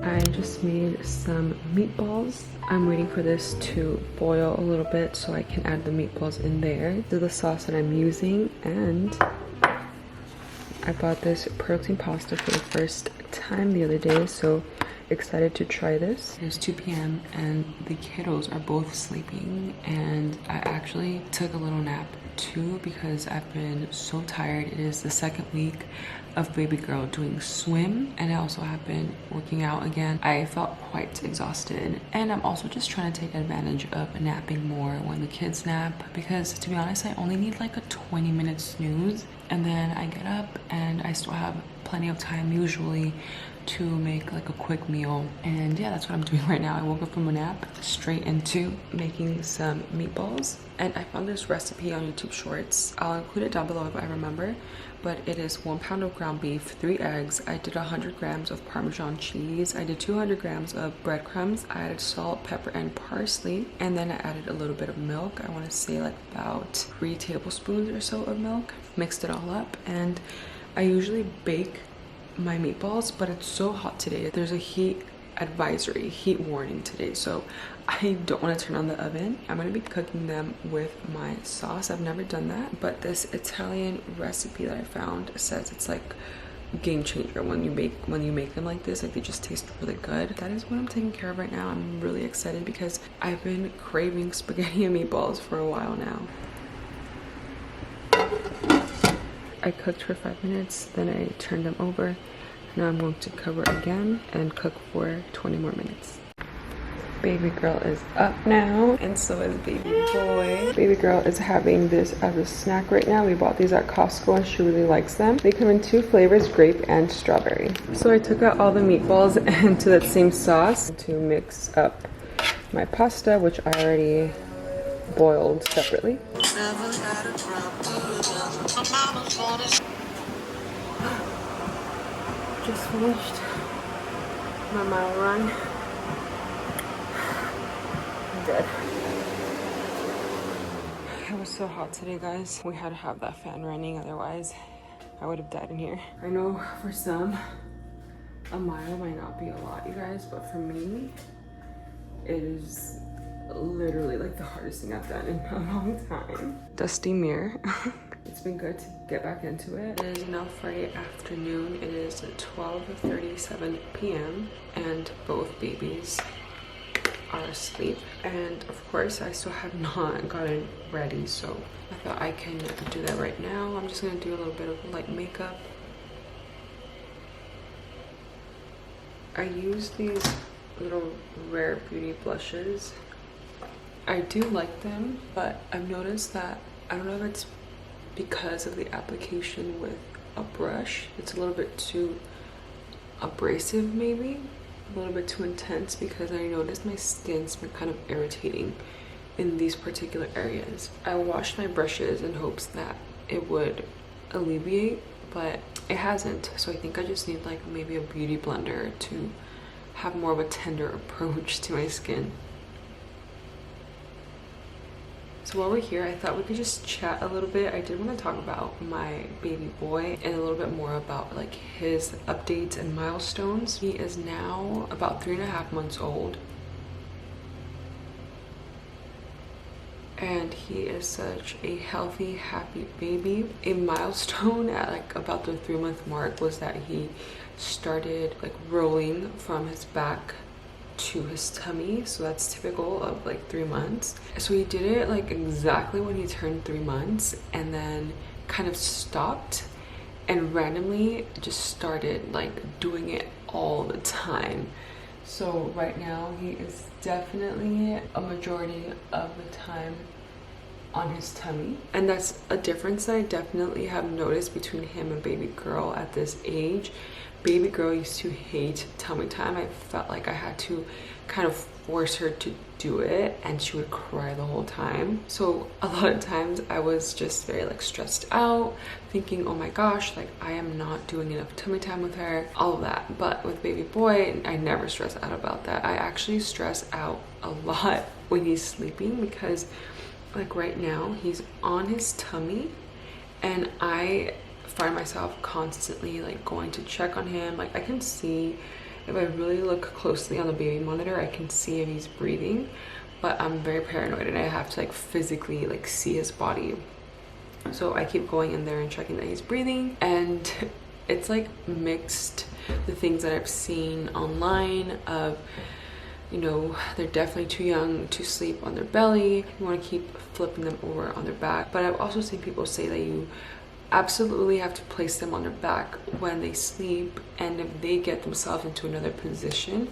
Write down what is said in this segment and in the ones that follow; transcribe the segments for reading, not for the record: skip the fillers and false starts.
I just made some meatballs. I'm waiting for this to boil a little bit so I can add the meatballs in there. This is the sauce that I'm using, and I bought this protein pasta for the first time the other day, so excited to try this. It's 2 p.m. and the kiddos are both sleeping, and I actually took a little nap too because I've been so tired. It is the second week of baby girl doing swim, and I also have been working out again. I felt quite exhausted, and I'm also just trying to take advantage of napping more when the kids nap, because to be honest, I only need like a 20-minute snooze, and then I get up and I still have plenty of time usually to make like a quick meal. And yeah, that's what I'm doing right now. I woke up from a nap straight into making some meatballs, and I found this recipe on YouTube Shorts. I'll include it down below if I remember, but it is 1 pound of ground beef, 3 eggs. I did 100 grams of parmesan cheese. I did 200 grams of breadcrumbs. I added salt, pepper, and parsley, and then I added a little bit of milk. I want to say like about 3 tablespoons or so of milk. Mixed it all up, and I usually bake my meatballs, but it's so hot today. There's a heat advisory, heat warning today, so I don't want to turn on the oven. I'm going to be cooking them with my sauce. I've never done that, but this Italian recipe that I found says it's like a game changer when you make them like this. Like, they just taste really good. That is what I'm taking care of right now. I'm really excited because I've been craving spaghetti and meatballs for a while now. I cooked for 5 minutes, then I turned them over. Now I'm going to cover again and cook for 20 more minutes. Baby girl is up now, and so is baby boy. Baby girl is having this as a snack right now. We bought these at Costco and she really likes them. They come in 2 flavors, grape and strawberry. So I took out all the meatballs into that same sauce to mix up my pasta, which I already boiled separately. Just finished my mile run. I'm dead. It was so hot today, guys. We had to have that fan running, otherwise I would have died in here. I know for some, a mile might not be a lot, you guys, but for me, it is literally like the hardest thing I've done in a long time. Dusty mirror. It's been good to get back into it. It is now Friday afternoon. It is 12:37 p.m. and both babies are asleep. And of course, I still have not gotten ready, so I thought I can do that right now. I'm just gonna do a little bit of light makeup. I use these little Rare Beauty blushes. I do like them, but I've noticed that, I don't know if it's because of the application with a brush, it's a little bit too abrasive, maybe a little bit too intense, because I noticed my skin's been kind of irritating in these particular areas. I washed my brushes in hopes that it would alleviate, but it hasn't. So I think I just need like maybe a beauty blender to have more of a tender approach to my skin. So while we're here, I thought we could just chat a little bit. I did want to talk about my baby boy and a little bit more about like his updates and milestones. He is now about 3.5 months old. And he is such a healthy, happy baby. A milestone at like about the 3-month mark was that he started like rolling from his back to his tummy, so that's typical of like 3 months. So he did it like exactly when he turned 3 months, and then kind of stopped and randomly just started like doing it all the time. So right now he is definitely a majority of the time on his tummy, and that's a difference that I definitely have noticed between him and baby girl at this age. Baby girl used to hate tummy time. I felt like I had to kind of force her to do it, and she would cry the whole time. So a lot of times I was just very like stressed out, thinking, oh my gosh, like I am not doing enough tummy time with her, all of that. But with baby boy, I never stress out about that. I actually stress out a lot when he's sleeping, because like right now he's on his tummy and I find myself constantly like going to check on him. Like I can see if I really look closely on the baby monitor, I can see if he's breathing, but I'm very paranoid and I have to like physically like see his body. So I keep going in there and checking that he's breathing, and it's like mixed, the things that I've seen online of, you know, they're definitely too young to sleep on their belly. You want to keep flipping them over on their back. But I've also seen people say that you absolutely have to place them on their back when they sleep, and if they get themselves into another position,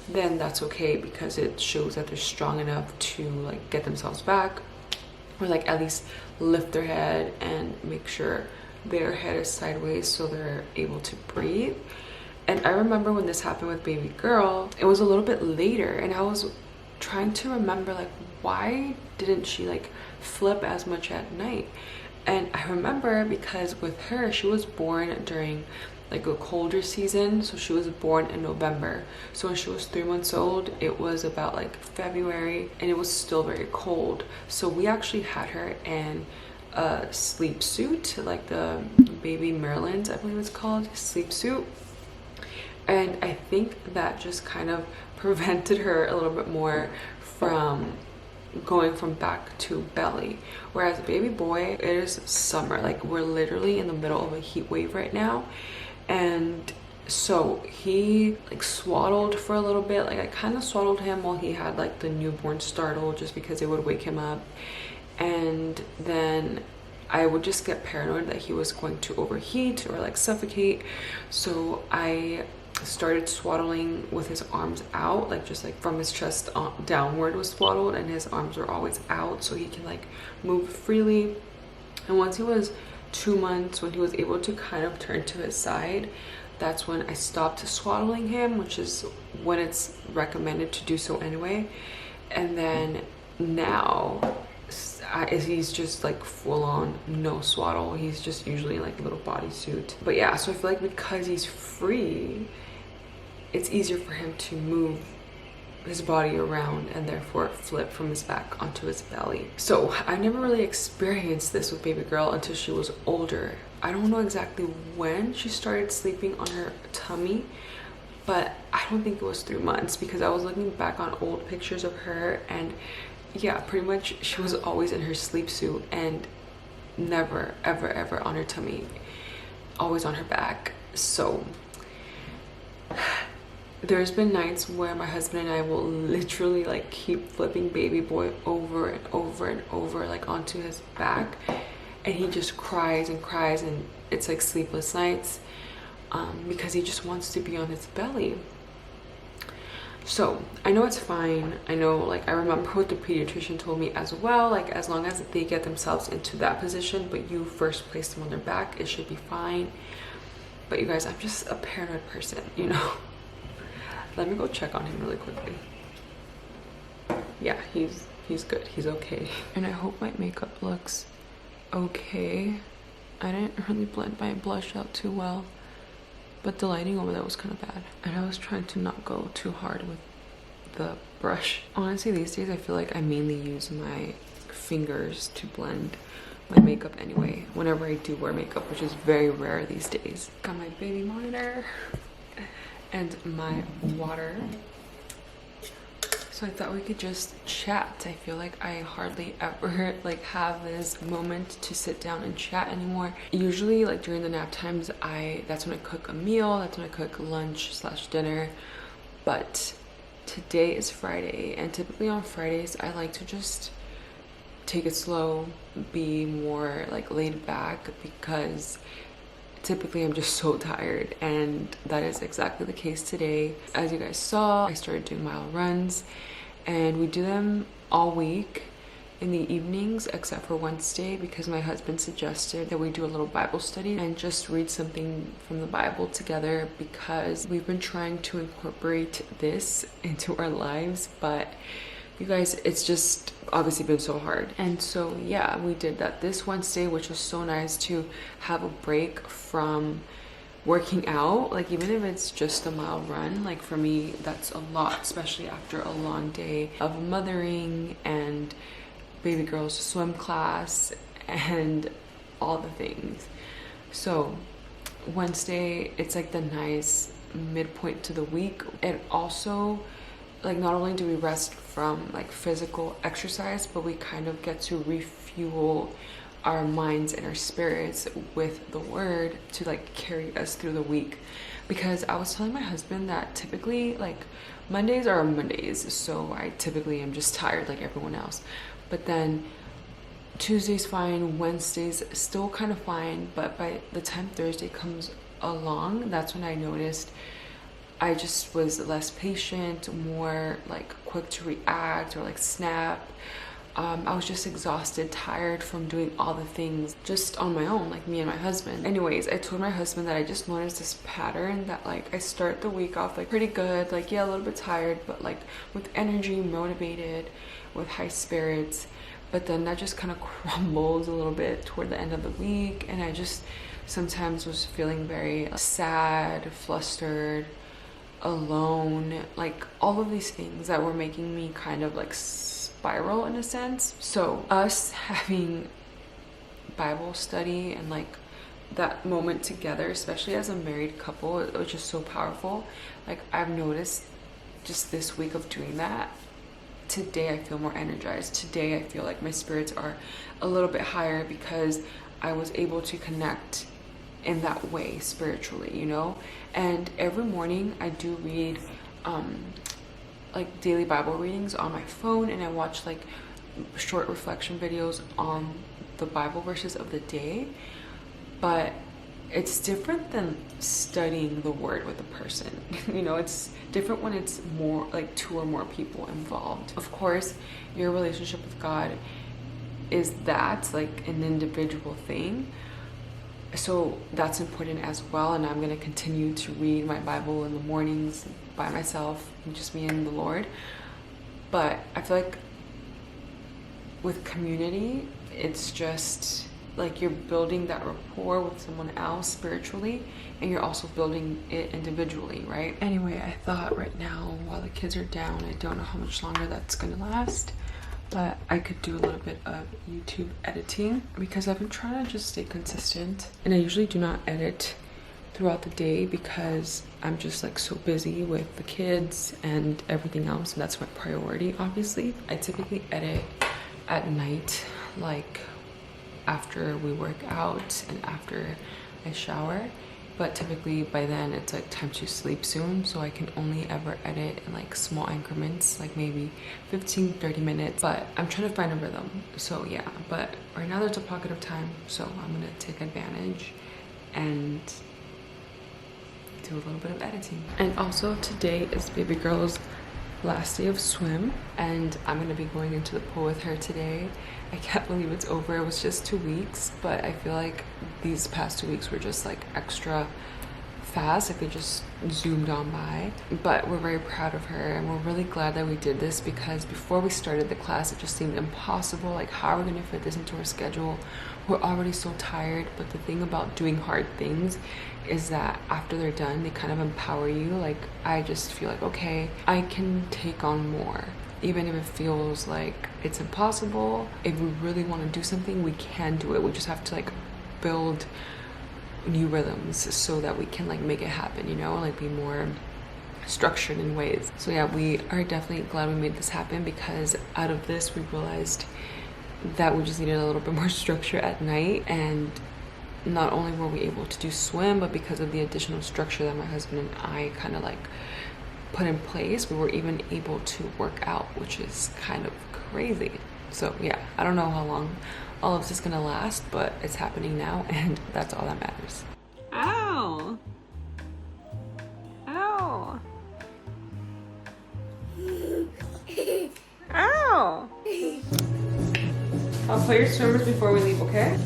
then that's okay, because it shows that they're strong enough to like get themselves back, or like at least lift their head and make sure their head is sideways so they're able to breathe. And I remember when this happened with baby girl, it was a little bit later, and I was trying to remember like, why didn't she like flip as much at night? And I remember because with her, she was born during like a colder season, so she was born in November. So when she was 3 months old, it was about like February, and it was still very cold. So we actually had her in a sleep suit, like the baby Maryland, I believe it's called, sleep suit. And I think that just kind of prevented her a little bit more from going from back to belly. Whereas a baby boy, it is summer, like we're literally in the middle of a heat wave right now, and so he like swaddled for a little bit. Like I kind of swaddled him while he had like the newborn startle, just because it would wake him up, and then I would just get paranoid that he was going to overheat or like suffocate. So I started swaddling with his arms out, like just like from his chest downward was swaddled, and his arms were always out so he can like move freely. And once he was 2 months, when he was able to kind of turn to his side, that's when I stopped swaddling him, which is when it's recommended to do so anyway. And then now he's just like full on no swaddle. He's just usually like a little bodysuit. But yeah, so I feel like because he's free, it's easier for him to move his body around and therefore flip from his back onto his belly. So I never really experienced this with baby girl until she was older. I don't know exactly when she started sleeping on her tummy, but I don't think it was 3 months, because I was looking back on old pictures of her, and yeah, pretty much she was always in her sleep suit and never ever on her tummy, always on her back. So there's been nights where my husband and I will literally like keep flipping baby boy over and over and over like onto his back, and he just cries and cries, and it's like sleepless nights because he just wants to be on his belly. So I know it's fine. I know, like, I remember what the pediatrician told me as well, like as long as they get themselves into that position but you first place them on their back, it should be fine. But you guys, I'm just a paranoid person, you know. Let me go check on him really quickly. Yeah, he's good, he's okay. And I hope my makeup looks okay. I didn't really blend my blush out too well, but the lighting over there was kind of bad, and I was trying to not go too hard with the brush. Honestly, these days I feel like I mainly use my fingers to blend my makeup anyway, whenever I do wear makeup, which is very rare these days. Got my baby monitor and my water. So I thought we could just chat. I feel like I hardly ever like have this moment to sit down and chat anymore. Usually like during the nap times, that's when I cook a meal, that's when I cook lunch/dinner. But today is Friday, and typically on Fridays I like to just take it slow, be more like laid back, because typically I'm just so tired, and that is exactly the case today. As you guys saw, I started doing mile runs, and we do them all week in the evenings except for Wednesday, because my husband suggested that we do a little Bible study and just read something from the Bible together, because we've been trying to incorporate this into our lives, but you guys, it's just obviously been so hard. And so yeah, we did that this Wednesday, which was so nice to have a break from working out. Like, even if it's just a mile run, like for me that's a lot, especially after a long day of mothering and baby girl's swim class and all the things. So Wednesday, it's like the nice midpoint to the week. And also, like, not only do we rest from like physical exercise, but we kind of get to refuel our minds and our spirits with the word to like carry us through the week. Because I was telling my husband that typically like Mondays are Mondays, so I typically am just tired like everyone else. But then Tuesday's fine, Wednesday's still kind of fine, but by the time Thursday comes along, that's when I noticed I just was less patient, more like quick to react or like snap. I was just exhausted, tired from doing all the things just on my own, like me and my husband. Anyways, I told my husband that I just noticed this pattern that like I start the week off like pretty good, like yeah, a little bit tired, but like with energy, motivated, with high spirits. But then that just kind of crumbles a little bit toward the end of the week, and I just sometimes was feeling very sad, flustered, alone, like all of these things that were making me kind of like spiral in a sense. So us having Bible study and like that moment together, especially as a married couple, it was just so powerful. Like I've noticed just this week of doing that, today I feel more energized. Today I feel like my spirits are a little bit higher because I was able to connect in that way spiritually, you know. And every morning I do read like daily Bible readings on my phone, and I watch like short reflection videos on the Bible verses of the day. But it's different than studying the word with a person. You know, it's different when it's more like 2 or more people involved. Of course, your relationship with God is that like an individual thing, so that's important as well. And I'm going to continue to read my Bible in the mornings by myself, just me and the Lord. But I feel like with community, it's just like you're building that rapport with someone else spiritually, and you're also building it individually, right? Anyway, I thought right now while the kids are down, I don't know how much longer that's gonna last, but I could do a little bit of YouTube editing because I've been trying to just stay consistent. And I usually do not edit throughout the day because I'm just like so busy with the kids and everything else, and that's my priority, obviously. I typically edit at night, like after we work out and after I shower, but typically by then it's like time to sleep soon, so I can only ever edit in like small increments, like maybe 15-30 minutes. But I'm trying to find a rhythm, so yeah. But right now there's a pocket of time, so I'm gonna take advantage and do a little bit of editing. And also today is baby girl's last day of swim, and I'm gonna be going into the pool with her today. I can't believe it's over. It was just 2 weeks, but I feel like these past 2 weeks were just like extra fast, like they just zoomed on by. But we're very proud of her, and we're really glad that we did this, because before we started the class it just seemed impossible. Like, how are we gonna fit this into our schedule? We're already so tired. But the thing about doing hard things is that after they're done, they kind of empower you. Like, I just feel like, okay, I can take on more. Even if it feels like it's impossible, if we really want to do something, we can do it. We just have to like build new rhythms so that we can like make it happen, you know, like be more structured in ways. So yeah, we are definitely glad we made this happen, because out of this we realized that we just needed a little bit more structure at night. And not only were we able to do swim, but because of the additional structure that my husband and I kind of like put in place, we were even able to work out, which is kind of crazy. So yeah, I don't know how long all of this is gonna last, but it's happening now, and that's all that matters. Ow! Ow! Ow! I'll put your swimmers before we leave, okay?